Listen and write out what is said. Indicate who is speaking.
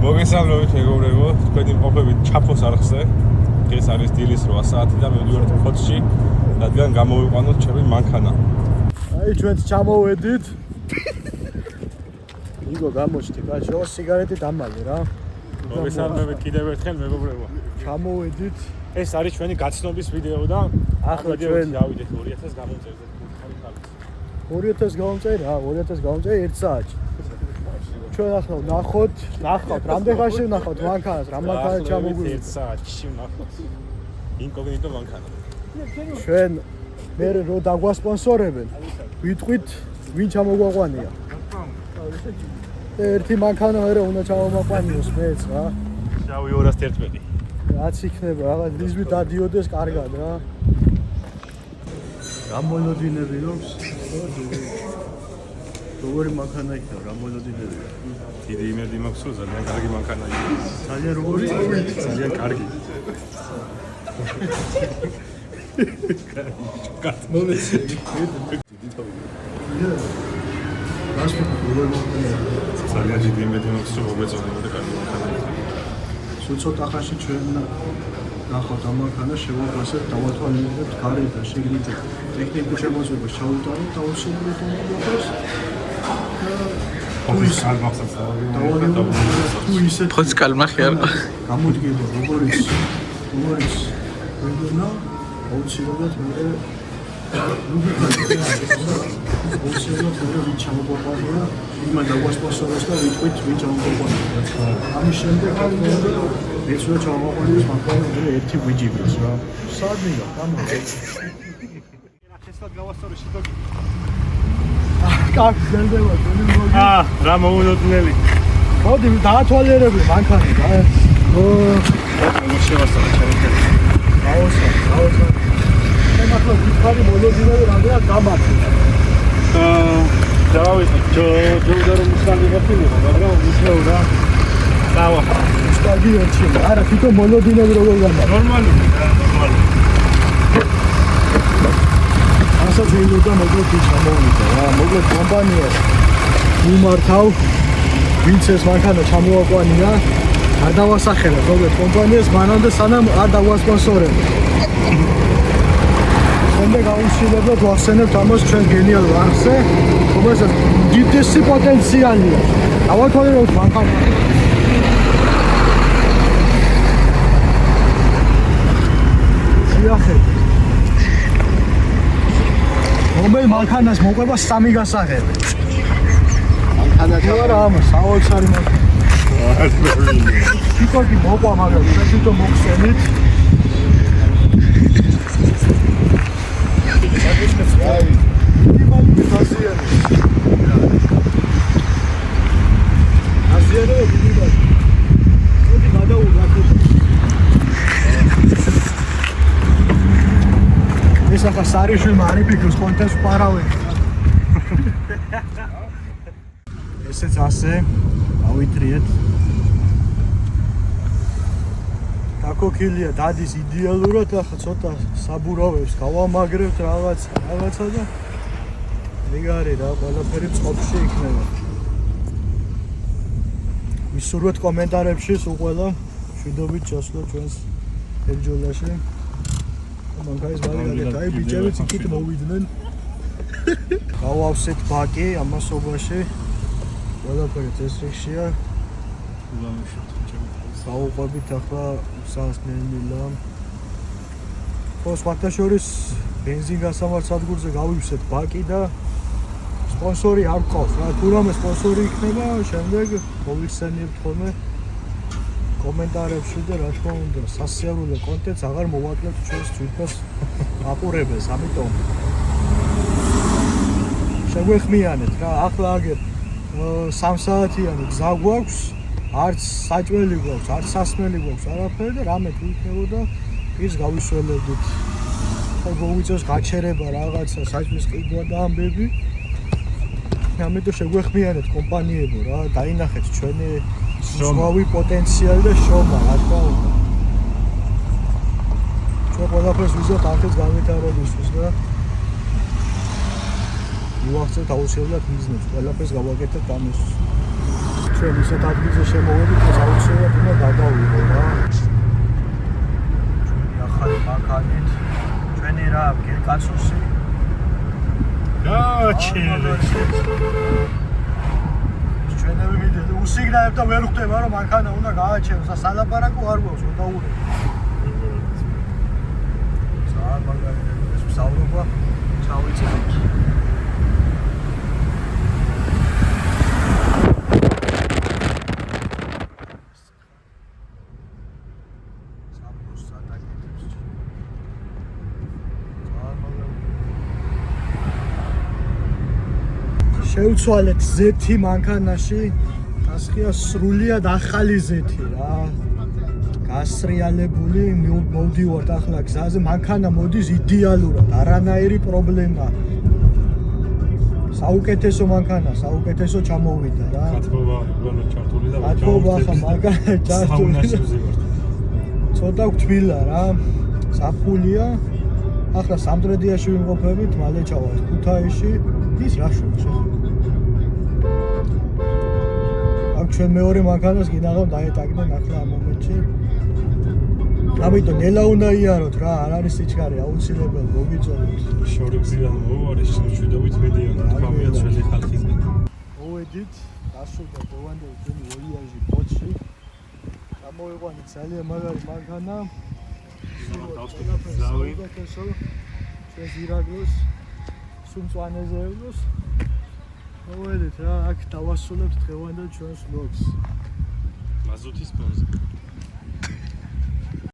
Speaker 1: მოგესალმებით მეგობრებო, თქვენი მყოფებით ჩაფოს არხზე. დღეს არის დილის 8 საათი და მივდივართ ფოთში, რადგან გამოვიყვანოთ ჩემი მანქანა.
Speaker 2: აი ჩვენც ჩამოვედით. იგო გამოჩდი, კაცო, სიგარეტი დამალე რა.
Speaker 1: მოგესალმებით კიდევ ერთხელ მეგობრებო.
Speaker 2: ჩამოვედით.
Speaker 1: ეს არის ჩვენი გაცნობის ვიდეო და
Speaker 2: ახლა ჩვენ
Speaker 1: დავიდეთ 2000 გამომწერზე.
Speaker 2: 2000 გამომწერი რა, 2000 გამომწერი 1 საათში. ჩვენ ახლა ნახოთ, რამდენ ხანში ვნახოთ მანქანას, რა მანქანა ჩამოგვიყვანეთ
Speaker 1: 1 საათში ვნახოთ. ინკოგნიტო მანქანა.
Speaker 2: ჩვენ მე რო დაგვასპონსორებენ, ვიტყვით ვინ ჩამოგვაყვანია. ერთი მანქანა მე უნდა ჩამომაყვანიოს მეც რა.
Speaker 1: შავი 211.
Speaker 2: რაც იქნება, რაღაც რიზმი დადიოდეს კარგად რა. რა მოლოდინები აქვს? როგორი მანქანა იქნება, რა მოლოდინები?
Speaker 1: დიდი იმედი მაქვს, რომ ძალიან კარგი მანქანა იქნება.
Speaker 2: ძალიან როგორი?
Speaker 1: ძალიან კარგი. ძალიან დიდი იმედი მაქვს, რომ მოგვეწონება და კარგი მანქანა იქნება.
Speaker 2: სულ ცოტა ხანში ჩვენ ნახოთ ამ მანქანას, შევაფასებთ, დავათვალიერებთ გარეთ და შიგნით ტექნიკურ შემოწმებას ჩავუტაროთ, აუცილებლად უნდა თუ ისეთ
Speaker 3: ხოც კალმახი არ
Speaker 2: გამოდგება როგორიც ვეგონა აუცილებლად მე აუცილებლად ვინ ჩამოგვაყვანია იმან დაგვასპონსოროს და ვიტყვით ვინ ჩამოგვაყვანია ამის შემდეგ მეც უნდა ჩამოყვანიოს მანქანა ერთი ვიჯიბოს რა სადმია გამო შესაძლოა გავასწორო შეგოგი კაკ გელდება თქვენი მოგი
Speaker 1: რა მოულოდნელი
Speaker 2: მოდი დაათვალიერებდი მანქანა და
Speaker 1: შევასწავლე ჩემი
Speaker 2: აოსა მე ახლა ვიქარი მოლოდინები რამდენად გამართი
Speaker 1: დავით ჯოდარო მუსლანი გაფილება მაგრამ უშევ რა დავა
Speaker 2: სტაგი ერთში არა თვითონ მოლოდინები როგორ გამართი
Speaker 1: ნორმალური
Speaker 2: ასაც შეიძლება მოკლედ ჩამოვიდა რა მოკლედ კომპანია უმართავ ვინც ეს მანქანა ჩამოაყვანია არ დავასახელებ მოკლედ კომპანიას მანამდე სანამ არ დავასპონსორებთ შემდეგ აუცილებლად ვახსენებთ ამას ჩვენ გენიალურ არხზე რომელსაც დიდესი პოტენციალია დავათვალიერებთ მანქანა შეახეთ რომელ მანქანას მოყვება 3 გასაღები. მანქანა არა ამას, საოცარი მანქანა. თვითონი მოყვა, მაგრამ თვითონ მოხსენით. აი, იმალი გაზიანი. აზიარე ვიდივარ. მოდი გადაურაკო. ეს ახლა სარიშვილმა არ იფიქროს კონტენტს ვფარავენ. ესეც ასე ავითრიეთ. დაკოქილია დადის იდეალურად, ახლა ცოტა საბურავებს გავამაგრებთ რაღაცა და მეგარი რა, ყველაფერი წყობში იქნება. ვისურვებთ კომენტარებში სულ ყველა შვიდობით ჩასვლა ჩვენს ერჯოლაში. მანქანის მაგალითად აი ბიჭებიც იქით მოვიდნენ. გავავსეთ ბაკი ამასობაში. ყველაფერი წესრიგშია. გავუყვებით ახლა სანს ნელ-ნელა. ფოსფატაშორის ბენზინ გასამართ სადგურზე გავივსეთ ბაკი და სპონსორი არ გყავს რა. თუ რამე სპონსორი იქნება, შემდეგ მოვიხსენებთ ხოლმე კომენტარებში და რა თქმა უნდა სასიარულო კონტენტს აღარ მოვაკლებთ ჩვენს თვითონ აყურებელს, ამიტომ შეგვეხმიანეთ რა, ახლა აგერ 3 საათიანი გზა გვაქვს, არც საჭმელი გვაქვს, არც სასმელი გვაქვს, არაფერი და რამე თუ იქნებოდა ის გავისველებდით. ხო გვიწევს გაჩერება რაღაცა, საჭმის ყიდვა და ამბები. ამიტომ შეგვეხმიანეთ კომპანიებო რა, დაინახეთ ჩვენი ზღვავი პოტენციალი და შრომა, რა თქმა უნდა. ჩვენ ყველაფერს ვიზოთ არქეს განვითარებისთვის და მივახცევთ აუცილებლად ბიზნესს, ყველაფერს გავაკეთებთ ამის. ჩვენ ისეთ ადგილზე შემოვედით, რომ კაცოსი.
Speaker 1: გაჩერე.
Speaker 2: ჩვენები მიდეთ უსიგნაებ და ვერ ხვდება რომ მანქანა უნდა გააჩეროს და სალაპარაკო არ გვაქვს ოდაურე. ძალიან მაგარია ეს მსაუბრობა ჩავიწეროთ. შევცვალეთ ზეთი მანქანაში, ასხია სრულიად ახალი ზეთი რა. გასრიალებული, მოვდივართ ახლა გზაზე, მანქანა მოდის იდეალურად, არანაირი პრობლემა. საუკეთესო მანქანა, საუკეთესო ჩამოვიდა რა.
Speaker 1: მადლობა, გონა ჩართული და
Speaker 2: მადლობა ხა მაგარი ჩართული. ცოტა გვთვილა რა. საფხულია. ახლა სამტრედიაში ვიმყოფებით, მალე ჩავალთ ქუთაისში. ის რა შევჩე. ჩვენ მეორე მანქანას გინაღამ დაეტაგნენ ახლა ამ მომენტში. ამიტომ ნელა უნდა იაროთ რა, არ არის სიჩქარე, აუცილებელი მოგიწოდოთ.
Speaker 1: შორი გზიდან მოვარი, შეშვიდობით მედიონა, თქვამია ჩვენი ხალხიზმი.
Speaker 2: მოვედით, დასრულდა დევანდელი ჩვენი ვოიაჟი ბოჩი. გამოვიყვანეთ ძალიან მაგარი მანქანა.
Speaker 1: ზავი.
Speaker 2: ჩვენს ირაგლოს, სუმწვანეზე ევლოს. მოვედით რა, აქ დავასრულებთ დღევანდელ ჩვენს ვლოგს.
Speaker 1: მაზუთის პონზე.